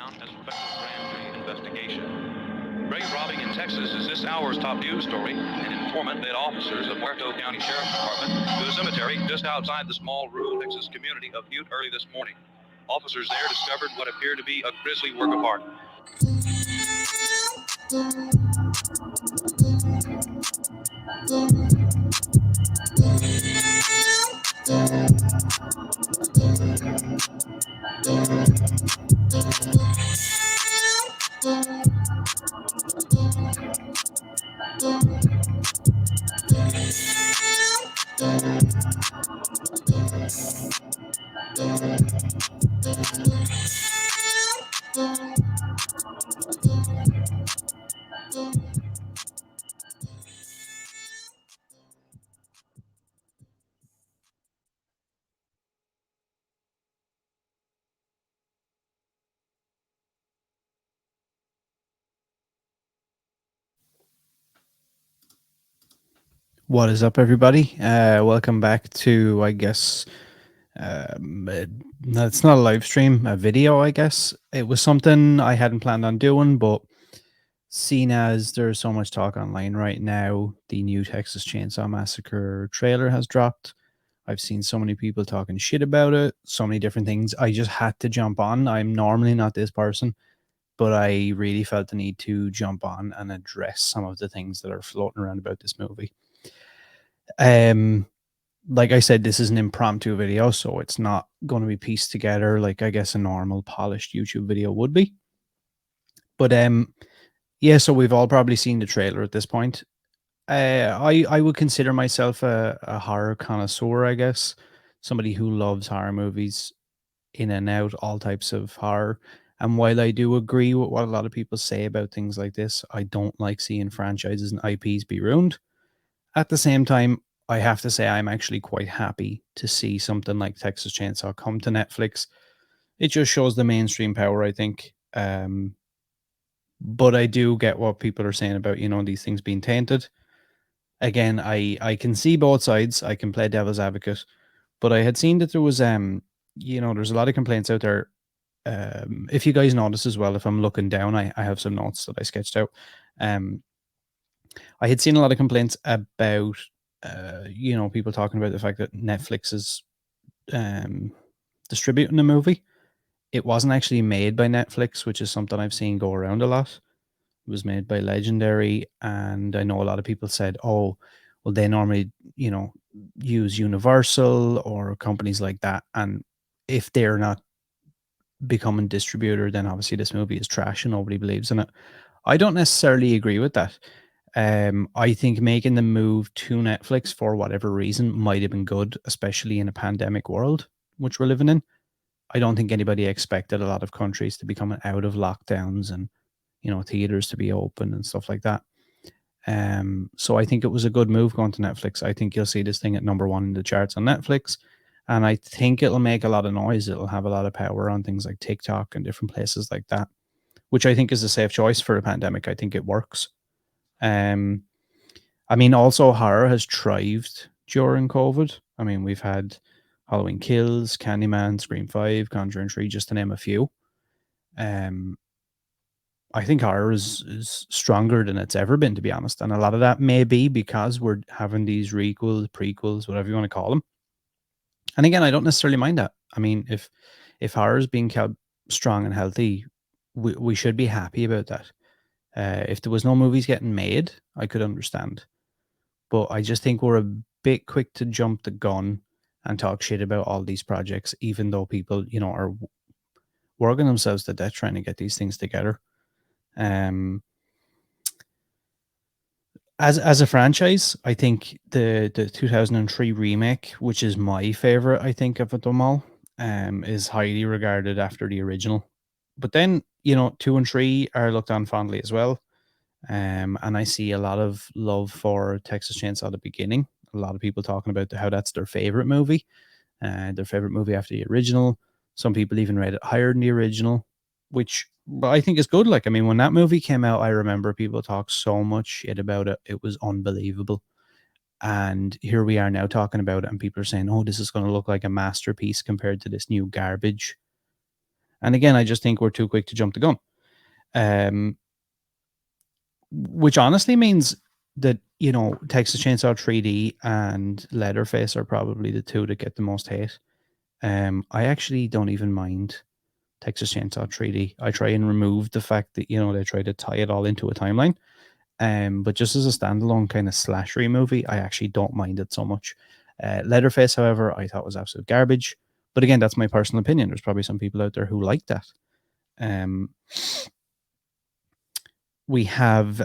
town as a special grand jury investigation. Grave robbing in Texas is this hour's top news story. An informant led officers of Muerto County Sheriff's Department to a cemetery just outside the small rural Texas community of Butte early this morning. Officers there discovered what appeared to be a grisly work of art. What is up, everybody? Welcome back to, I guess, no, it's not a live stream, a video, I guess. It was something I hadn't planned on doing, but seeing as there's so much talk online right now, the new Texas Chainsaw Massacre trailer has dropped. I've seen so many people talking shit about it, so many different things. I just had to jump on. I'm normally not this person, but I really felt the need to jump on and address some of the things that are floating around about this movie. Like I said, this is an impromptu video, so it's not going to be pieced together like I guess a normal polished YouTube video would be. But yeah, so we've all probably seen the trailer at this point. I would consider myself a horror connoisseur, I guess, somebody who loves horror movies, in and out, all types of horror. And while I do agree with what a lot of people say about things like this, I don't like seeing franchises and IPs be ruined. At the same time, I have to say I'm actually quite happy to see something like Texas Chainsaw come to Netflix. It just shows the mainstream power, I think. But I do get what people are saying about, these things being tainted. Again, I can see both sides. I can play devil's advocate. But I had seen that there was there's a lot of complaints out there. If you guys notice as well, if I'm looking down, I have some notes that I sketched out. I had seen a lot of complaints about people talking about the fact that Netflix is distributing the movie. It wasn't actually made by Netflix, which is something I've seen go around a lot. It was made by Legendary, and I know a lot of people said, "Oh, well, they normally, use Universal or companies like that, and if they're not becoming distributor, then obviously this movie is trash and nobody believes in it." I don't necessarily agree with that. I think making the move to Netflix for whatever reason might have been good, especially in a pandemic world, which we're living in. I don't think anybody expected a lot of countries to be coming out of lockdowns and, theaters to be open and stuff like that. So I think it was a good move going to Netflix. I think you'll see this thing at #1 in the charts on Netflix. And I think it'll make a lot of noise. It'll have a lot of power on things like TikTok and different places like that, which I think is a safe choice for a pandemic. I think it works. I mean, also horror has thrived during COVID. I mean, we've had Halloween Kills, Candyman, Scream 5, Conjuring 3, just to name a few. I think horror is stronger than it's ever been, to be honest. And a lot of that may be because we're having these requels, prequels, whatever you want to call them. And again, I don't necessarily mind that. I mean, if horror is being kept strong and healthy, we should be happy about that. If there was no movies getting made, I could understand. But I just think we're a bit quick to jump the gun and talk shit about all these projects, even though people, are working themselves to death trying to get these things together. As a franchise, I think the 2003 remake, which is my favorite, I think, of them all, is highly regarded after the original. But then, 2 and 3 are looked on fondly as well. And I see a lot of love for Texas Chainsaw at the beginning. A lot of people talking about how that's their favorite movie after the original. Some people even rate it higher than the original, which I think is good. Like, I mean, when that movie came out, I remember people talk so much shit about it. It was unbelievable. And here we are now talking about it, and people are saying, "Oh, this is going to look like a masterpiece compared to this new garbage." And again, I just think we're too quick to jump the gun. Which honestly means that, Texas Chainsaw 3D and Leatherface are probably the two that get the most hate. I actually don't even mind Texas Chainsaw 3D. I try and remove the fact that, they try to tie it all into a timeline. But just as a standalone kind of slashery movie, I actually don't mind it so much. Leatherface, however, I thought was absolute garbage. But again, that's my personal opinion. There's probably some people out there who like that. Um, we have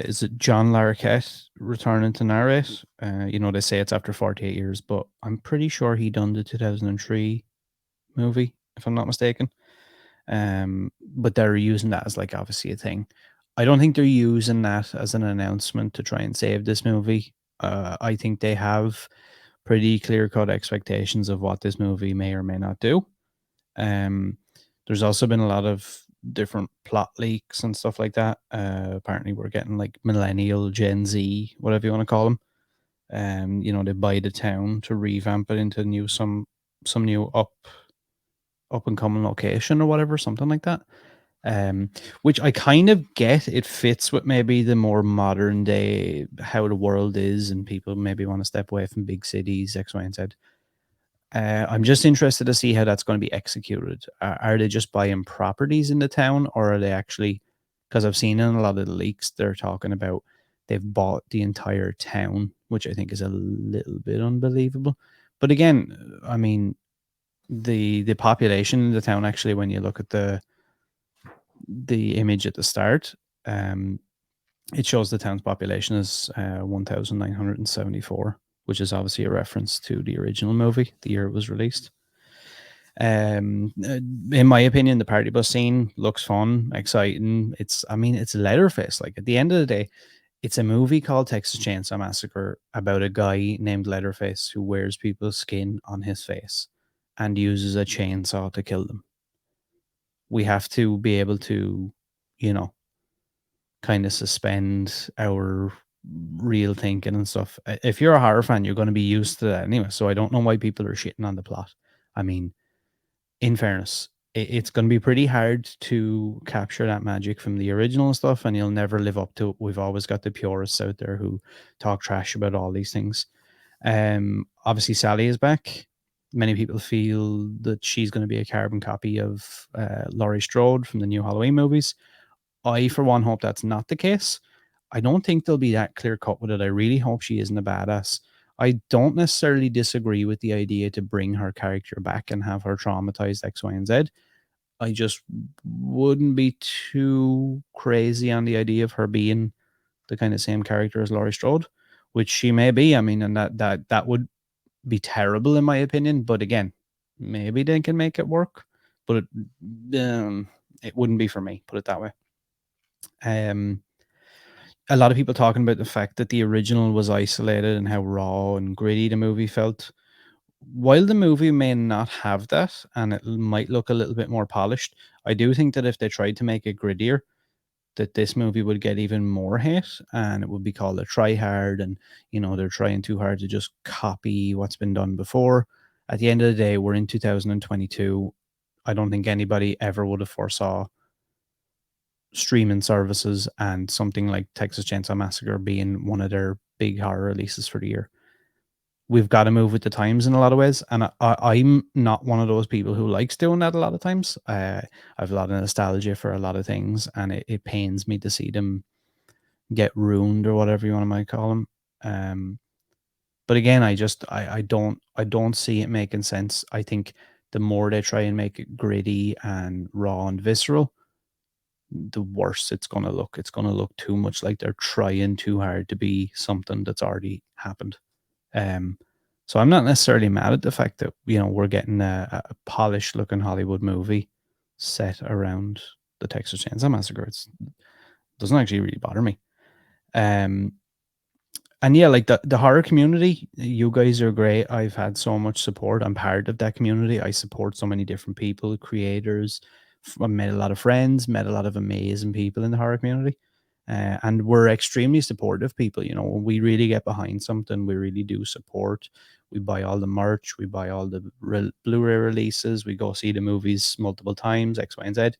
is it John Larroquette returning to narrate? They say it's after 48 years, but I'm pretty sure he done the 2003 movie, if I'm not mistaken. But they're using that as like obviously a thing. I don't think they're using that as an announcement to try and save this movie. I think they have pretty clear cut expectations of what this movie may or may not do. There's also been a lot of different plot leaks and stuff like that. Apparently, we're getting like millennial, Gen Z, whatever you want to call them. They buy the town to revamp it into some new up and coming location or whatever, something like that. Which I kind of get. It fits with maybe the more modern day how the world is, and people maybe want to step away from big cities, X, Y, and Z. I'm just interested to see how that's going to be executed. Are they just buying properties in the town, or are they actually? Because I've seen in a lot of the leaks, they're talking about they've bought the entire town, which I think is a little bit unbelievable. But again, I mean, the population in the town actually, when you look at the image at the start, it shows the town's population is 1,974, which is obviously a reference to the original movie, the year it was released. In my opinion, the party bus scene looks fun, exciting. It's Leatherface. Like at the end of the day, it's a movie called Texas Chainsaw Massacre about a guy named Leatherface who wears people's skin on his face and uses a chainsaw to kill them. We have to be able to, kind of suspend our real thinking and stuff. If you're a horror fan, you're going to be used to that anyway. So I don't know why people are shitting on the plot. I mean, in fairness, it's going to be pretty hard to capture that magic from the original stuff, and you'll never live up to it. We've always got the purists out there who talk trash about all these things. Obviously, Sally is back. Many people feel that she's going to be a carbon copy of Laurie Strode from the new Halloween movies. I, for one, hope that's not the case. I don't think they'll be that clear cut with it. I really hope she isn't a badass. I don't necessarily disagree with the idea to bring her character back and have her traumatized X, Y, and Z. I just wouldn't be too crazy on the idea of her being the kind of same character as Laurie Strode, which she may be. I mean, and that would be terrible in my opinion. But again, maybe they can make it work. But it wouldn't be for me. Put it that way. A lot of people talking about the fact that the original was isolated and how raw and gritty the movie felt. While the movie may not have that and it might look a little bit more polished, I do think that if they tried to make it grittier, that this movie would get even more hate and it would be called a try hard, and they're trying too hard to just copy what's been done before. At the end of the day, we're in 2022. I don't think anybody ever would have foresaw streaming services and something like Texas Chainsaw Massacre being one of their big horror releases for the year. We've got to move with the times in a lot of ways, and I'm not one of those people who likes doing that a lot of times. I have a lot of nostalgia for a lot of things, and it pains me to see them get ruined or whatever you want to might call them. But again, I don't see it making sense. I think the more they try and make it gritty and raw and visceral, the worse it's going to look. It's going to look too much like they're trying too hard to be something that's already happened. So I'm not necessarily mad at the fact that, we're getting a polished looking Hollywood movie set around the Texas Chainsaw Massacre. It doesn't actually really bother me. And yeah, like the horror community, you guys are great. I've had so much support. I'm part of that community. I support so many different people, creators. I met a lot of friends, met a lot of amazing people in the horror community. And we're extremely supportive people. When we really get behind something, we really do support. We buy all the merch. We buy all the Blu-ray releases. We go see the movies multiple times, X, Y, and Z,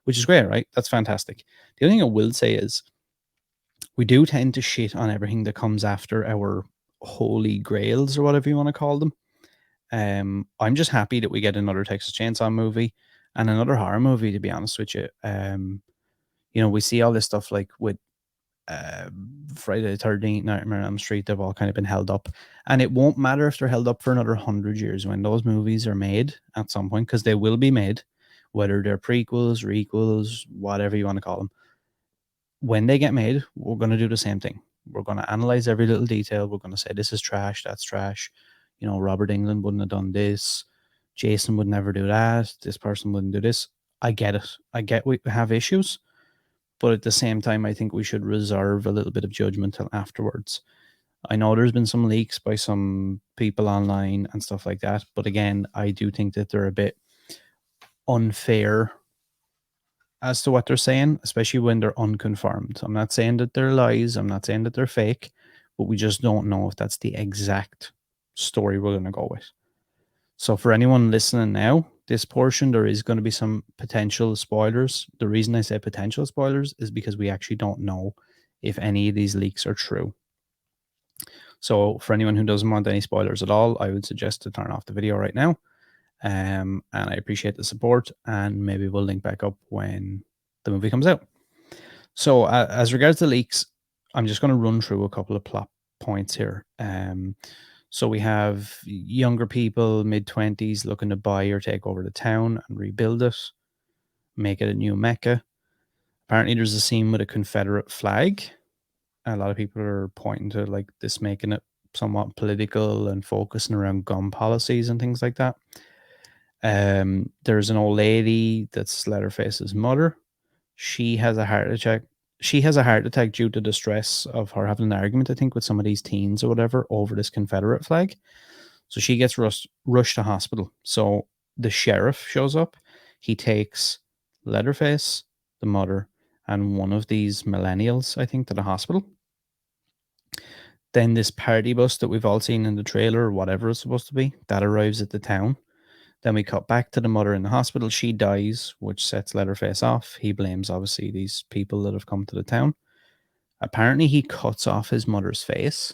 which is great, right? That's fantastic. The only thing I will say is we do tend to shit on everything that comes after our holy grails or whatever you want to call them. I'm just happy that we get another Texas Chainsaw movie and another horror movie, to be honest with you. We see all this stuff like with Friday the 13th, Nightmare on Elm Street, they've all kind of been held up. And it won't matter if they're held up for another 100 years when those movies are made at some point, because they will be made, whether they're prequels, requels, whatever you want to call them. When they get made, we're going to do the same thing. We're going to analyze every little detail. We're going to say this is trash, that's trash. Robert Englund wouldn't have done this. Jason would never do that. This person wouldn't do this. I get it. I get we have issues. But at the same time, I think we should reserve a little bit of judgment till afterwards. I know there's been some leaks by some people online and stuff like that. But again, I do think that they're a bit unfair as to what they're saying, especially when they're unconfirmed. I'm not saying that they're lies. I'm not saying that they're fake. But we just don't know if that's the exact story we're going to go with. So for anyone listening now, this portion, there is going to be some potential spoilers. The reason I say potential spoilers is because we actually don't know if any of these leaks are true. So for anyone who doesn't want any spoilers at all, I would suggest to turn off the video right now. And I appreciate the support, and maybe we'll link back up when the movie comes out. So as regards to leaks, I'm just going to run through a couple of plot points here. So we have younger people, mid-20s, looking to buy or take over the town and rebuild it, make it a new Mecca. Apparently there's a scene with a Confederate flag. A lot of people are pointing to like this, making it somewhat political and focusing around gun policies and things like that. There's an old lady that's Leatherface's mother. She has a heart attack. She has a heart attack due to the stress of her having an argument, I think, with some of these teens or whatever over this Confederate flag. So she gets rushed to hospital. So the sheriff shows up. He takes Leatherface, the mother, and one of these millennials, I think, to the hospital. Then this party bus that we've all seen in the trailer, or whatever it's supposed to be, that arrives at the town. Then we cut back to the mother in the hospital. She dies, which sets Leatherface off. He blames, obviously, these people that have come to the town. Apparently, he cuts off his mother's face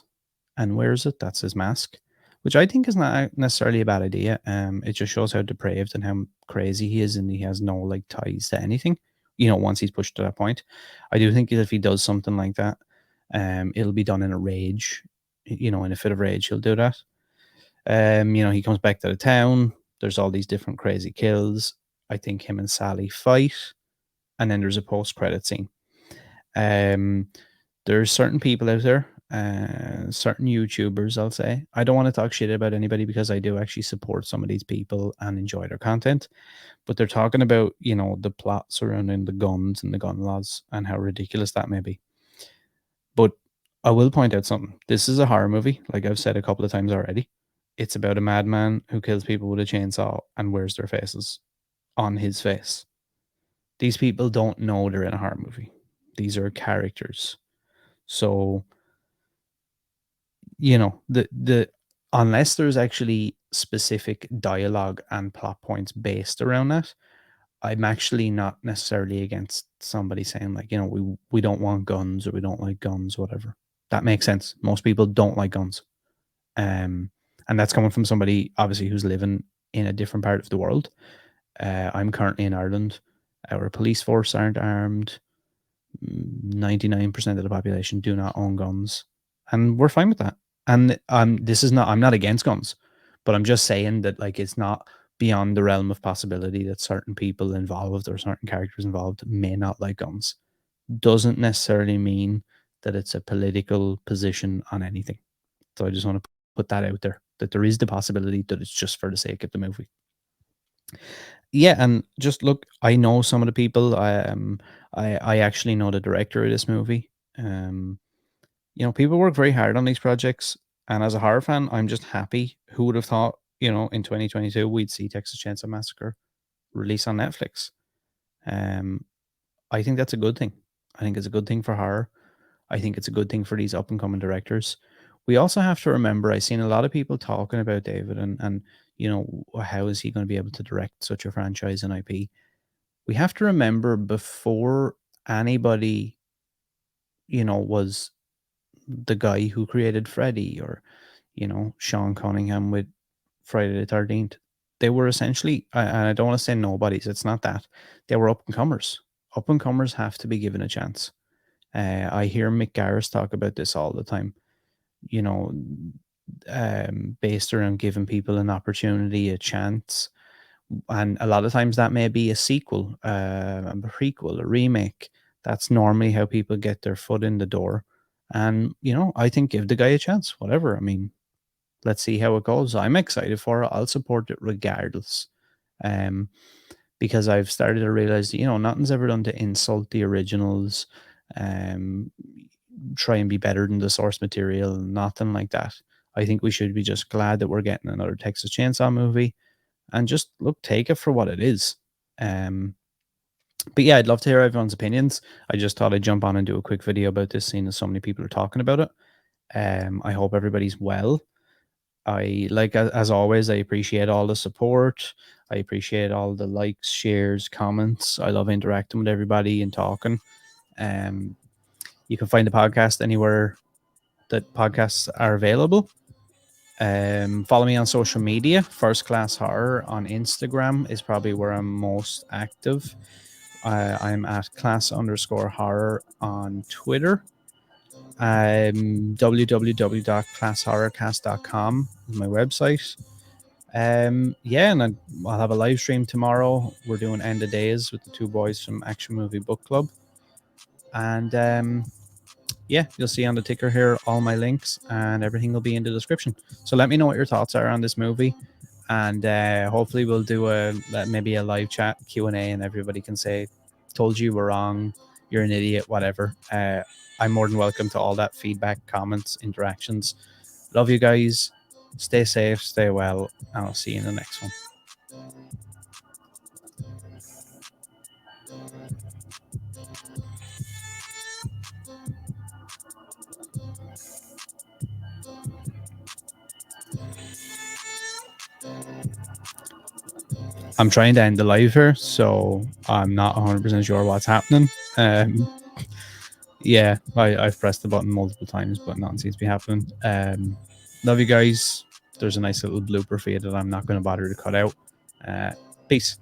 and wears it. That's his mask, which I think is not necessarily a bad idea. It just shows how depraved and how crazy he is, and he has no like ties to anything. Once he's pushed to that point, I do think if he does something like that, it'll be done in a rage. In a fit of rage, he'll do that. He comes back to the town. There's all these different crazy kills. I think him and Sally fight, and then there's a post-credit scene. There's certain people out there, certain YouTubers, I'll say. I don't want to talk shit about anybody because I do actually support some of these people and enjoy their content. But they're talking about, the plot surrounding the guns and the gun laws and how ridiculous that may be. But I will point out something. This is a horror movie, like I've said a couple of times already. It's about a madman who kills people with a chainsaw and wears their faces on his face. These people don't know they're in a horror movie. These are characters. So, the unless there's actually specific dialogue and plot points based around that, I'm actually not necessarily against somebody saying like, we don't want guns or we don't like guns, whatever. That makes sense. Most people don't like guns. And that's coming from somebody obviously who's living in a different part of the world. I'm currently in Ireland. Our police force aren't armed. 99% of the population do not own guns, and we're fine with that. And I'm not against guns, but I'm just saying that like it's not beyond the realm of possibility that certain people involved or certain characters involved may not like guns. Doesn't necessarily mean that it's a political position on anything. So I just want to put that out there, that there is the possibility that it's just for the sake of the movie. Yeah, and just look, I know some of the people. I actually know the director of this movie. People work very hard on these projects, and as a horror fan, I'm just happy. Who would have thought, in 2022 we'd see Texas Chainsaw Massacre release on Netflix? I think that's a good thing. I think it's a good thing for horror. I think it's a good thing for these up and coming directors. we also have to remember, I've seen a lot of people talking about David and you know, how is he going to be able to direct such a franchise and IP? We have to remember, before anybody, you know, was the guy who created Freddy, or, you know, Sean Cunningham with Friday the 13th, they were essentially, and I don't want to say nobodies, it's not that, they were up and comers. Up and comers have to be given a chance. I hear Mick Garris talk about this all the time, you know, based around giving people an opportunity, a chance. And a lot of times that may be a sequel, a prequel, a remake. That's normally how people get their foot in the door. And, you know, I think give the guy a chance, whatever. I mean, let's see how it goes. I'm excited for it. I'll support it regardless. Because I've started to realize that, you know, nothing's ever done to insult the originals, try and be better than the source material, nothing like that. I think we should be just glad that we're getting another Texas Chainsaw movie, and just look, take it for what it is. But yeah, I'd love to hear everyone's opinions. I just thought I'd jump on and do a quick video about this, seeing as so many people are talking about it. I hope everybody's well. I like, as always, I appreciate all the support. I appreciate all the likes, shares, comments. I love interacting with everybody and talking. You can find the podcast anywhere that podcasts are available. Follow me on social media. First Class Horror on Instagram is probably where I'm most active. I'm at class_horror on Twitter. www.classhorrorcast.com is my website. Yeah, and I'll have a live stream tomorrow. We're doing End of Days with the two boys from Action Movie Book Club. And yeah, you'll see on the ticker here all my links, and everything will be in the description. So let me know what your thoughts are on this movie, and hopefully we'll do maybe a live chat Q&A, and everybody can say, told you we're wrong, you're an idiot, whatever. I'm more than welcome to all that feedback, comments, interactions. Love you guys. Stay safe, stay well, and I'll see you in the next one. I'm trying to end the live here, so I'm not 100% sure what's happening. Yeah, I've pressed the button multiple times, but nothing seems to be happening. Love you guys. There's a nice little blooper for you that I'm not going to bother to cut out. Peace.